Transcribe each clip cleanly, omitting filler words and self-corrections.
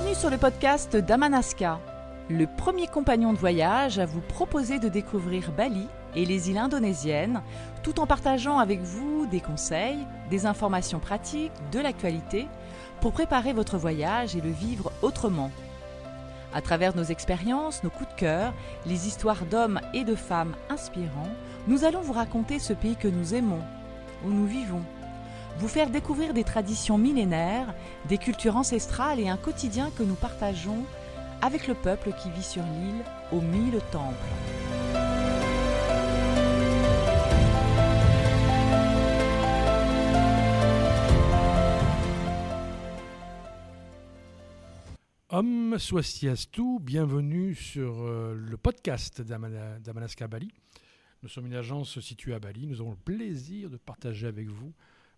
Bienvenue sur le podcast d'Amanaska, le premier compagnon de voyage à vous proposer de découvrir Bali et les îles indonésiennes, tout en partageant avec vous des conseils, des informations pratiques, de l'actualité, pour préparer votre voyage et le vivre autrement. À travers nos expériences, nos coups de cœur, les histoires d'hommes et de femmes inspirants, nous allons vous raconter ce pays que nous aimons, où nous vivons. Vous faire découvrir des traditions millénaires, des cultures ancestrales et un quotidien que nous partageons avec le peuple qui vit sur l'île aux 1000 temples. Om Swastiastu, bienvenue sur le podcast d'Amanaska Bali. Nous sommes une agence située à Bali. Nous avons le plaisir de partager avec vous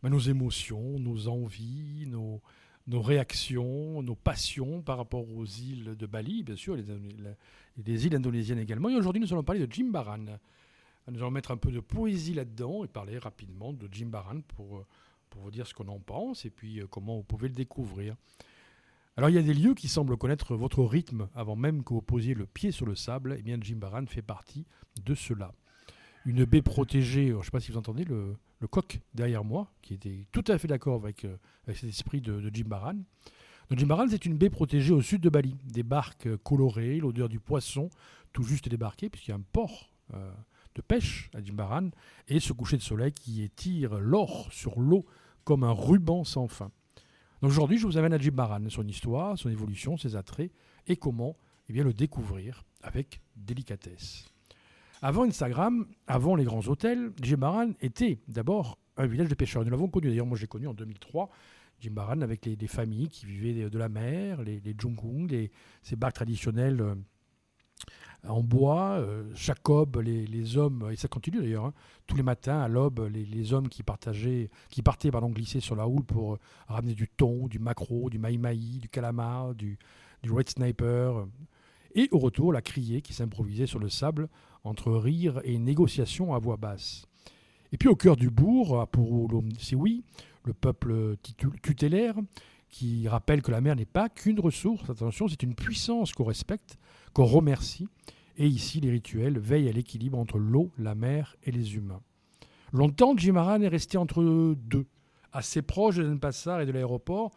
nos émotions, nos envies, nos réactions, nos passions par rapport aux îles de Bali, bien sûr, les îles indonésiennes également. Et aujourd'hui, nous allons parler de Jimbaran. Nous allons mettre un peu de poésie là-dedans et parler rapidement de Jimbaran pour vous dire ce qu'on en pense et puis comment vous pouvez le découvrir. Alors, il y a des lieux qui semblent connaître votre rythme avant même que vous posiez le pied sur le sable. Eh bien, Jimbaran fait partie de cela. Une baie protégée, je ne sais pas si vous entendez le coq derrière moi, qui était tout à fait d'accord avec cet esprit de Jimbaran. Donc, Jimbaran, c'est une baie protégée au sud de Bali. Des barques colorées, l'odeur du poisson, tout juste débarqué, puisqu'il y a un port de pêche à Jimbaran, et ce coucher de soleil qui étire l'or sur l'eau comme un ruban sans fin. Donc aujourd'hui, je vous amène à Jimbaran, son histoire, son évolution, ses attraits, et comment le découvrir avec délicatesse. Avant Instagram, avant les grands hôtels, Jimbaran était d'abord un village de pêcheurs. Nous l'avons connu, d'ailleurs moi j'ai connu en 2003, Jimbaran avec les familles qui vivaient de la mer, les jungkung, ces barques traditionnelles en bois, Jacob, les hommes, et ça continue d'ailleurs, tous les matins à l'aube, les hommes qui partaient glisser sur la houle pour ramener du thon, du maquereau, du maï-maï, du calamar, du red sniper. Et au retour, la criée qui s'improvisait sur le sable entre rire et négociation à voix basse. Et puis au cœur du bourg, à Pulau Sewi, le peuple tutélaire qui rappelle que la mer n'est pas qu'une ressource, attention, c'est une puissance qu'on respecte, qu'on remercie. Et ici, les rituels veillent à l'équilibre entre l'eau, la mer et les humains. Longtemps, Jimbaran est resté entre deux, assez proche de Denpasar et de l'aéroport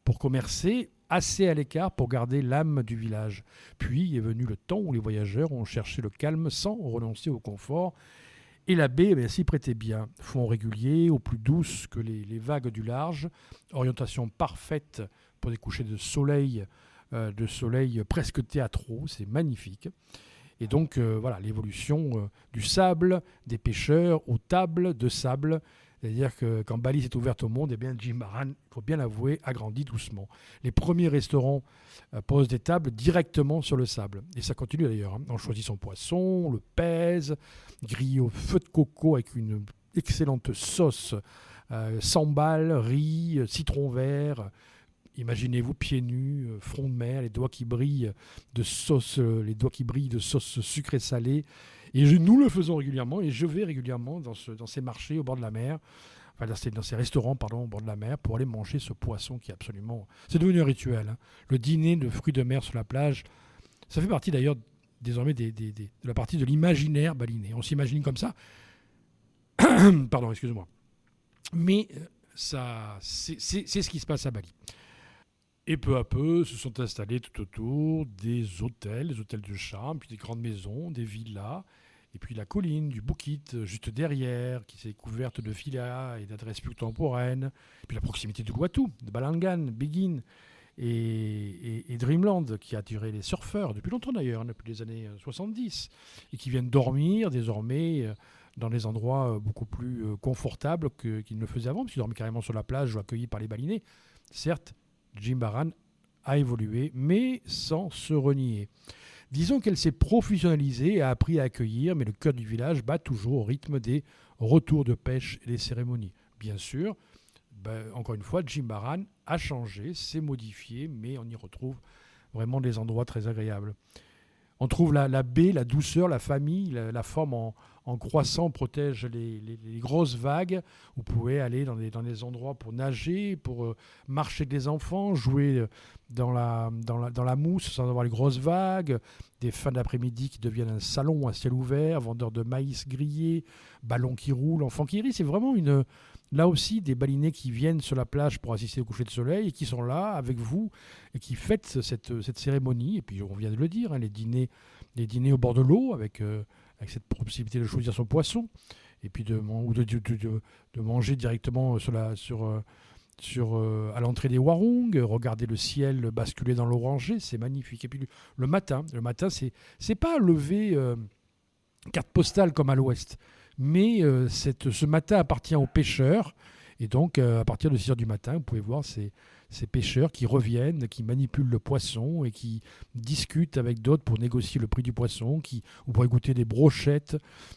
pour commercer, assez à l'écart pour garder l'âme du village. Puis est venu le temps où les voyageurs ont cherché le calme sans renoncer au confort. Et la baie s'y prêtait bien. Fond régulier, au plus douce que les vagues du large. Orientation parfaite pour des couchers de soleil presque théâtraux. C'est magnifique. Et donc, l'évolution du sable, des pêcheurs aux tables de sable. C'est-à-dire que quand Bali s'est ouverte au monde, Jimbaran, il faut bien l'avouer, a grandi doucement. Les premiers restaurants posent des tables directement sur le sable. Et ça continue d'ailleurs. On choisit son poisson, on le pèse, grillé au feu de coco avec une excellente sauce, sambal, riz, citron vert. Imaginez-vous pieds nus, front de mer, les doigts qui brillent de sauce sucrée salée. Et nous le faisons régulièrement, et je vais régulièrement dans ces marchés au bord de la mer, dans ces restaurants au bord de la mer, pour aller manger ce poisson qui est absolument... C'est devenu un rituel. Le dîner de fruits de mer sur la plage, ça fait partie d'ailleurs désormais de la partie de l'imaginaire balinais. On s'imagine comme ça. Pardon, excuse-moi. Mais c'est ce qui se passe à Bali. Et peu à peu, se sont installés tout autour des hôtels de charme, puis des grandes maisons, des villas, et puis la colline du Bukit, juste derrière, qui s'est couverte de villas et d'adresses plus contemporaines, et puis la proximité de Guatu, de Balangan, Begin et Dreamland, qui a attiré les surfeurs, depuis longtemps d'ailleurs, depuis les années 70, et qui viennent dormir désormais dans des endroits beaucoup plus confortables qu'ils ne le faisaient avant, parce qu'ils dormaient carrément sur la plage ou accueillis par les balinais. Certes, Jimbaran a évolué, mais sans se renier. Disons qu'elle s'est professionnalisée et a appris à accueillir, mais le cœur du village bat toujours au rythme des retours de pêche et des cérémonies. Bien sûr, encore une fois, Jimbaran a changé, s'est modifié, mais on y retrouve vraiment des endroits très agréables. On trouve la baie, la douceur, la famille, la forme en croissant protège les grosses vagues. Vous pouvez aller dans des endroits pour nager, pour marcher avec les enfants, jouer dans la mousse sans avoir les grosses vagues. Des fins d'après-midi qui deviennent un salon à ciel ouvert, vendeurs de maïs grillé, ballons qui roulent, enfants qui rient. C'est vraiment là aussi, des balinés qui viennent sur la plage pour assister au coucher de soleil et qui sont là avec vous et qui fêtent cette cérémonie. Et puis, on vient de le dire, les dîners au bord de l'eau avec cette possibilité de choisir son poisson et puis de manger directement à l'entrée des Warung, regarder le ciel basculer dans l'oranger, c'est magnifique. Et puis le matin, c'est pas un lever carte postale comme à l'ouest. Mais ce matin appartient aux pêcheurs. Et donc, à partir de 6 heures du matin, vous pouvez voir ces pêcheurs qui reviennent, qui manipulent le poisson et qui discutent avec d'autres pour négocier le prix du poisson. Vous pourrez goûter des brochettes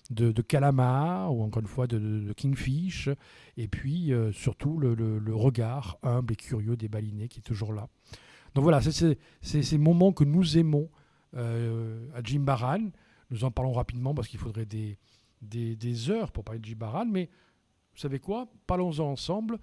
de calamar ou encore une fois de kingfish. Et puis, surtout, le regard humble et curieux des balinés qui est toujours là. Donc voilà, c'est ces moments que nous aimons à Jimbaran. Nous en parlons rapidement parce qu'il faudrait des heures pour parler de Jimbaran, mais vous savez quoi ? Parlons-en ensemble,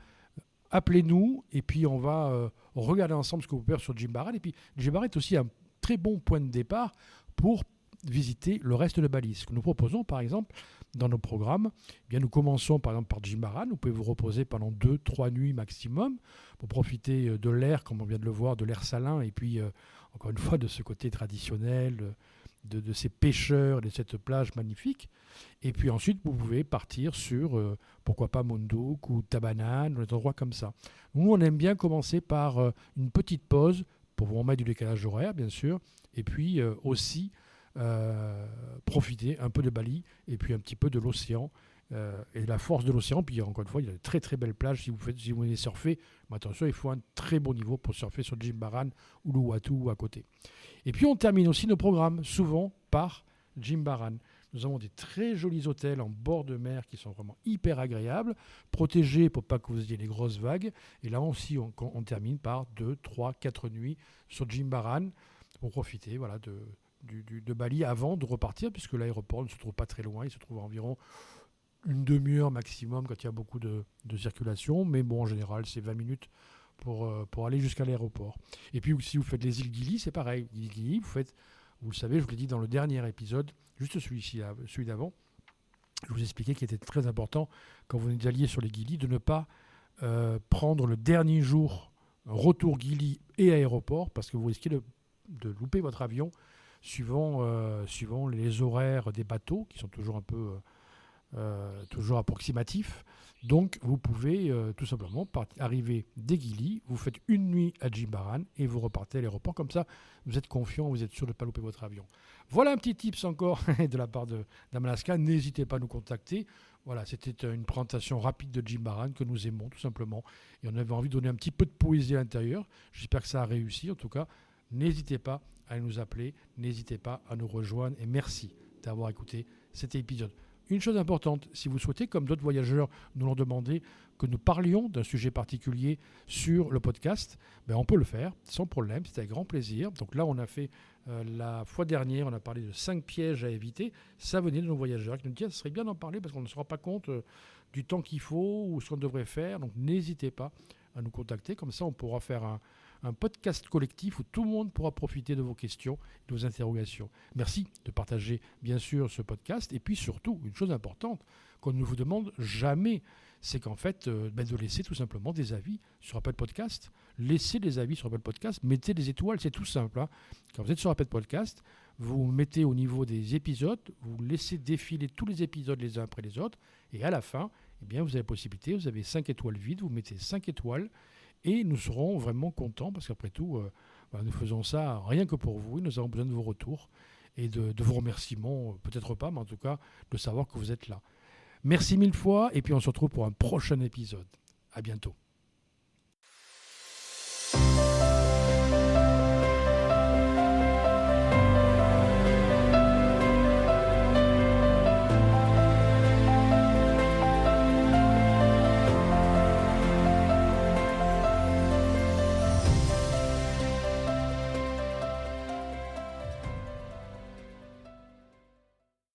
appelez-nous, et puis on va regarder ensemble ce que vous pouvez faire sur Jimbaran. Et puis Jimbaran est aussi un très bon point de départ pour visiter le reste de Bali. Ce que nous proposons, par exemple, dans nos programmes, eh bien, nous commençons par exemple par Jimbaran. Vous pouvez vous reposer pendant 2-3 nuits maximum pour profiter de l'air, comme on vient de le voir, de l'air salin, et puis encore une fois de ce côté traditionnel, de ces pêcheurs, de cette plage magnifique. Et puis ensuite, vous pouvez partir sur, pourquoi pas, Monduk ou Tabanan, ou des endroits comme ça. Nous, on aime bien commencer par une petite pause pour vous remettre du décalage horaire, bien sûr, et puis aussi profiter un peu de Bali et puis un petit peu de l'océan et la force de l'océan. Puis encore une fois, il y a de très très belles plages si vous voulez surfer. Mais attention, il faut un très bon niveau pour surfer sur Jimbaran ou Uluwatu ou à côté. Et puis on termine aussi nos programmes souvent par Jimbaran. Nous avons des très jolis hôtels en bord de mer qui sont vraiment hyper agréables, protégés pour pas que vous ayez les grosses vagues. Et là aussi, on termine par 2, 3, 4 nuits sur Jimbaran pour profiter de Bali avant de repartir, puisque l'aéroport ne se trouve pas très loin. Il se trouve à environ une demi-heure maximum quand il y a beaucoup de circulation. Mais bon, en général, c'est 20 minutes pour aller jusqu'à l'aéroport. Et puis, si vous faites les îles Gili, c'est pareil. Les îles Gili, vous le savez, je vous l'ai dit dans le dernier épisode, juste celui d'avant, je vous expliquais qu'il était très important, quand vous êtes allié sur les Gili, de ne pas prendre le dernier jour retour Gili et aéroport, parce que vous risquez de louper votre avion suivant les horaires des bateaux, qui sont toujours un peu toujours approximatifs. Donc vous pouvez tout simplement arriver des Gili, vous faites une nuit à Jimbaran et vous repartez à l'aéroport. Comme ça, vous êtes confiant, vous êtes sûr de ne pas louper votre avion. Voilà un petit tips encore de la part d'Amalaska. N'hésitez pas à nous contacter. Voilà, c'était une présentation rapide de Jimbaran que nous aimons tout simplement. Et on avait envie de donner un petit peu de poésie à l'intérieur. J'espère que ça a réussi. En tout cas, n'hésitez pas à nous appeler, n'hésitez pas à nous rejoindre. Et merci d'avoir écouté cet épisode. Une chose importante, si vous souhaitez, comme d'autres voyageurs nous l'ont demandé, que nous parlions d'un sujet particulier sur le podcast, on peut le faire sans problème, c'est avec grand plaisir. Donc là, on a fait la fois dernière, on a parlé de 5 pièges à éviter. Ça venait de nos voyageurs qui nous disaient, ça serait bien d'en parler parce qu'on ne se rend pas compte du temps qu'il faut ou ce qu'on devrait faire. Donc n'hésitez pas à nous contacter, comme ça on pourra faire un podcast collectif où tout le monde pourra profiter de vos questions, de vos interrogations. Merci de partager bien sûr ce podcast. Et puis surtout, une chose importante qu'on ne vous demande jamais, c'est qu'en fait, de laisser tout simplement des avis sur Apple Podcast. Laissez des avis sur Apple Podcast, mettez des étoiles, c'est tout simple. Quand vous êtes sur Apple Podcast, vous mettez au niveau des épisodes, vous laissez défiler tous les épisodes les uns après les autres, et à la fin, vous avez la possibilité, vous avez 5 étoiles vides, vous mettez 5 étoiles, et nous serons vraiment contents parce qu'après tout, nous faisons ça rien que pour vous et nous avons besoin de vos retours et de vos remerciements, peut-être pas, mais en tout cas de savoir que vous êtes là. Merci 1000 fois et puis on se retrouve pour un prochain épisode. À bientôt.